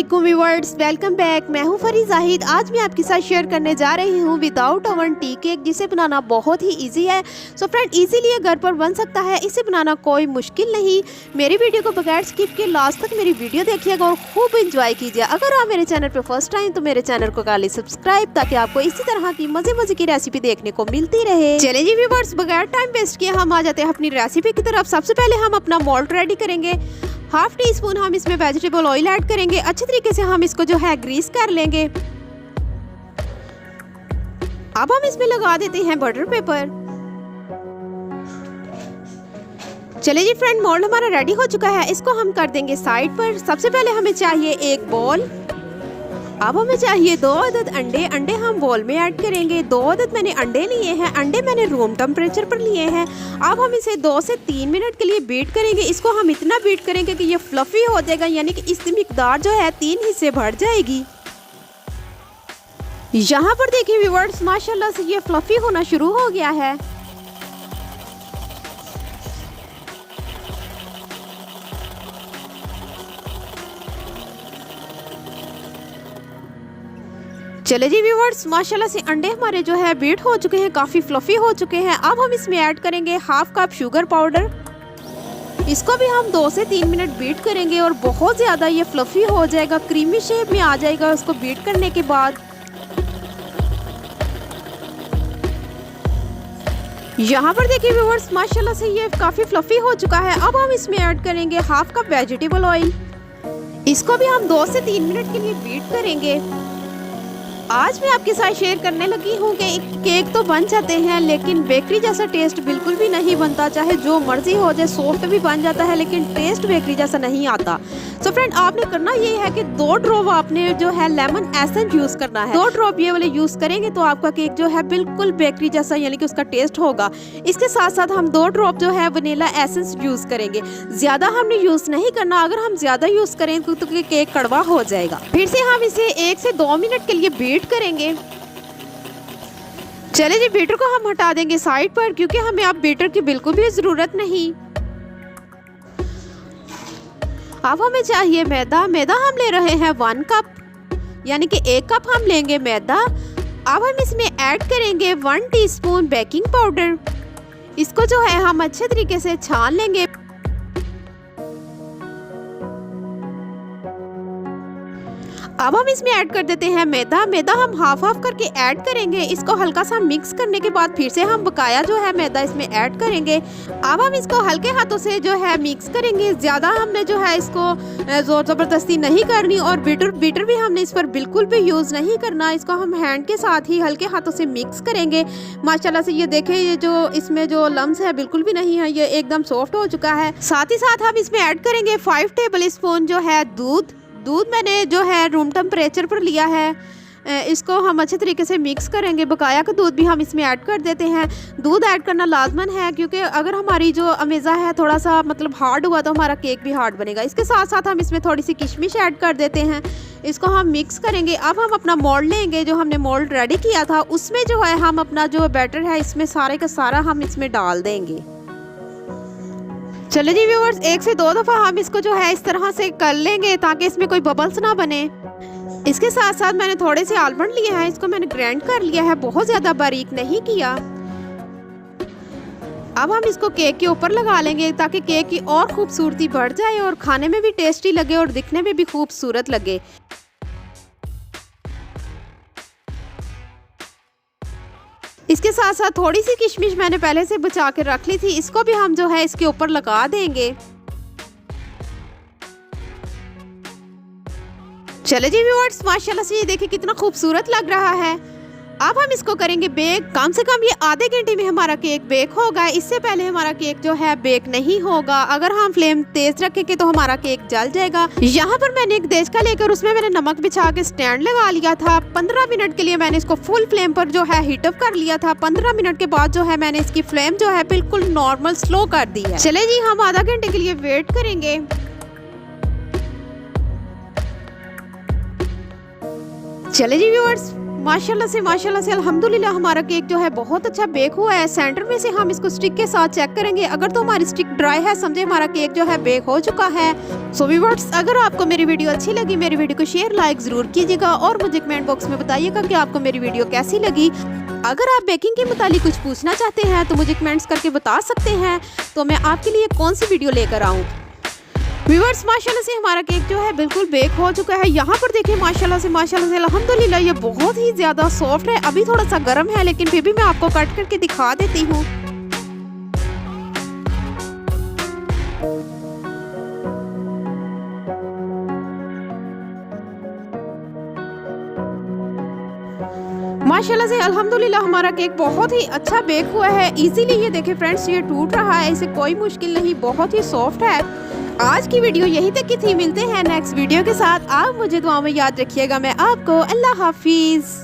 अस्सलामुअलैकुम viewers, welcome back. मैं हूं फरी जाहिद। आज मैं आपके साथ शेयर करने जा रही हूं विदाउट ओवन टी केक, जिसे बनाना बहुत ही इजी है। सो फ्रेंड, इजीली घर पर बन सकता है, इसे बनाना कोई मुश्किल नहीं। मेरी वीडियो को बगैर स्किप किए लास्ट तक मेरी वीडियो देखिएगा और खूब इंजॉय कीजिए। अगर आप मेरे चैनल पर फर्स्ट टाइम तो मेरे चैनल को कर ली सब्सक्राइब, ताकि आपको इसी तरह की मजे की रेसिपी देखने को मिलती रहे। चलिए जी व्यूअर्स, बगैर टाइम वेस्ट किए हम आ जाते हैं अपनी रेसिपी की तरफ। सबसे पहले हम अपना मोल्ड रेडी करेंगे। हाफ टी स्पून हम इसमें वेजिटेबल ऑयल ऐड करेंगे। अच्छे तरीके से हम इसको जो है ग्रीस कर लेंगे। अब हम इसमें लगा देते हैं बटर पेपर। चलिए जी फ्रेंड, मोल्ड हमारा रेडी हो चुका है। इसको हम कर देंगे साइड पर। सबसे पहले हमें चाहिए एक बॉल। अब हमें चाहिए 2 अदद अंडे। अंडे हम बॉल में ऐड करेंगे। 2 अदद मैंने अंडे लिए हैं। अंडे मैंने रूम टेम्परेचर पर लिए हैं। अब हम इसे 2 से 3 मिनट के लिए बीट करेंगे। इसको हम इतना बीट करेंगे कि ये फ्लफी हो जाएगा, यानी कि इसकी मिकदार जो है 3 हिस्से बढ़ जाएगी। यहाँ पर देखिए व्यूअर्स, माशाल्लाह से ये फ्लफी होना शुरू हो गया है। चले जी व्यूअर्स, माशाल्लाह से अंडे हमारे जो है बीट हो चुके हैं, काफ़ी फ्लफी हो चुके हैं। अब हम इसमें ऐड करेंगे हाफ कप शुगर पाउडर। इसको भी हम 2 से 3 मिनट बीट करेंगे और बहुत ज़्यादा ये फ्लफी हो जाएगा, क्रीमी शेप में आ जाएगा उसको बीट करने के बाद। यहाँ पर देखिए व्यूअर्स, माशाल्लाह से ये काफ़ी फ्लफी हो चुका है। अब हम इसमें ऐड करेंगे हाफ कप वेजिटेबल ऑयल। इसको भी हम 2 से 3 मिनट के लिए बीट करेंगे। आज मैं आपके साथ शेयर करने लगी हूँ कि केक तो बन जाते हैं, लेकिन बेकरी जैसा टेस्ट बिल्कुल भी नहीं बनता। चाहे जो मर्जी हो जाए, सॉफ्ट भी बन जाता है, लेकिन टेस्ट बेकरी जैसा नहीं आता। सो फ्रेंड, आपने करना ये है कि 2 ड्रॉप आपने जो है लेमन एसेंस यूज करना है। 2 ड्रॉप ये वाले यूज करेंगे तो आपका केक जो है बिल्कुल बेकरी जैसा, यानी कि उसका टेस्ट होगा। इसके साथ साथ हम 2 ड्रॉप जो है वनीला एसेंस यूज करेंगे। ज्यादा हमने यूज नहीं करना, अगर हम ज्यादा यूज करें तो केक कड़वा हो जाएगा। फिर से हम इसे 1 से 2 मिनट के लिए बीट करेंगे। चले जी, बीटर को हम हटा देंगे साइड पर, क्योंकि हमें अब बीटर की बिल्कुल भी जरूरत नहीं। अब हमें चाहिए मैदा। मैदा हम ले रहे हैं 1 कप, यानी कि 1 कप हम लेंगे मैदा। अब हम इसमें ऐड करेंगे 1 टीस्पून बेकिंग पाउडर। इसको जो है हम अच्छे तरीके से छान लेंगे। अब हम इसमें ऐड कर देते हैं मैदा। मैदा हम हाफ करके ऐड करेंगे। इसको हल्का सा मिक्स करने के बाद फिर से हम बकाया जो है मैदा इसमें ऐड करेंगे। अब हम इसको हल्के हाथों से जो है मिक्स करेंगे। ज़्यादा हमने जो है इसको जोर ज़बरदस्ती नहीं करनी, और बीटर भी हमने इस पर बिल्कुल भी यूज़ नहीं करना। इसको हम हैंड के साथ ही हल्के हाथों से मिक्स करेंगे। माशाल्लाह से ये देखें, ये जो इसमें जो लम्स है बिल्कुल भी नहीं है, ये एकदम सॉफ्ट हो चुका है। साथ ही साथ हम इसमें ऐड करेंगे 5 टेबल स्पून जो है दूध मैंने जो है रूम टेम्परेचर पर लिया है। इसको हम अच्छे तरीके से मिक्स करेंगे। बकाया का दूध भी हम इसमें ऐड कर देते हैं। दूध ऐड करना लाजमन है, क्योंकि अगर हमारी जो अमेज़ा है थोड़ा सा मतलब हार्ड हुआ तो हमारा केक भी हार्ड बनेगा। इसके साथ साथ हम इसमें थोड़ी सी किशमिश ऐड कर देते हैं। इसको हम मिक्स करेंगे। अब हम अपना मोल्ड लेंगे, जो हमने मोल्ड रेडी किया था, उसमें जो है हम अपना जो बैटर है इसमें सारे का सारा हम इसमें डाल देंगे। चलिए जी व्यूअर्स, 1 से 2 दफ़ा हम इसको जो है इस तरह से कर लेंगे, ताकि इसमें कोई बबल्स ना बने। इसके साथ साथ मैंने थोड़े से आलमंड लिए हैं, इसको मैंने ग्राइंड कर लिया है, बहुत ज़्यादा बारीक नहीं किया। अब हम इसको केक के ऊपर लगा लेंगे, ताकि केक की और खूबसूरती बढ़ जाए और खाने में भी टेस्टी लगे और दिखने में भी खूबसूरत लगे। इसके साथ साथ थोड़ी सी किशमिश मैंने पहले से बचा के रख ली थी, इसको भी हम जो है इसके ऊपर लगा देंगे। चले जी व्यूअर्स, माशाल्लाह से ये देखिए कितना खूबसूरत लग रहा है। अब हम इसको करेंगे बेक। कम से कम ये आधे घंटे में हमारा केक बेक होगा। इससे पहले हमारा केक जो है बेक नहीं होगा। अगर हम फ्लेम तेज रखेंगे तो हमारा केक जल जाएगा। यहाँ पर मैंने एक देचका लेकर उसमें मैंने नमक बिछा के स्टैंड लगा लिया था। 15 मिनट के लिए मैंने इसको फुल फ्लेम पर जो है हीट अप कर लिया था। 15 मिनट के बाद जो है मैंने इसकी फ्लेम जो है बिल्कुल नॉर्मल स्लो कर दी है। चले जी, हम आधा घंटे के लिए वेट करेंगे। चले जी व्यूअर्स, माशाल्लाह से अल्हम्दुलिल्लाह हमारा केक जो है बहुत अच्छा बेक हुआ है। सेंटर में से हम इसको स्टिक के साथ चेक करेंगे। अगर तो हमारी स्टिक ड्राई है समझे हमारा केक जो है बेक हो चुका है। सो व्यूअर्स, अगर आपको मेरी वीडियो अच्छी लगी मेरी वीडियो को शेयर लाइक जरूर कीजिएगा और मुझे कमेंट बॉक्स में बताइएगा कि आपको मेरी वीडियो कैसी लगी। अगर आप बेकिंग के मुतालिक कुछ पूछना चाहते हैं तो मुझे कमेंट्स करके बता सकते हैं, तो मैं आपके लिए कौन सी वीडियो लेकर आऊँ। व्यूअर्स, माशाल्लाह से हमारा केक जो है बिल्कुल बेक हो चुका है। यहाँ पर देखिए माशाल्लाह से अल्हम्दुलिल्लाह ये बहुत ही ज़्यादा सॉफ्ट है। अभी थोड़ा सा गर्म है लेकिन फिर भी मैं आपको कट करके दिखा देती हूँ। माशाल्लाह से अल्हम्दुलिल्लाह हमारा केक बहुत ही अच्छा बेक हुआ है। इजीली ये देखें फ्रेंड्स, ये टूट रहा है, इसे कोई मुश्किल नहीं, बहुत ही सॉफ्ट है। आज की वीडियो यही तक की थी। मिलते हैं नेक्स्ट वीडियो के साथ। आप मुझे दुआ में याद रखिएगा। मैं आपको अल्लाह हाफिज़।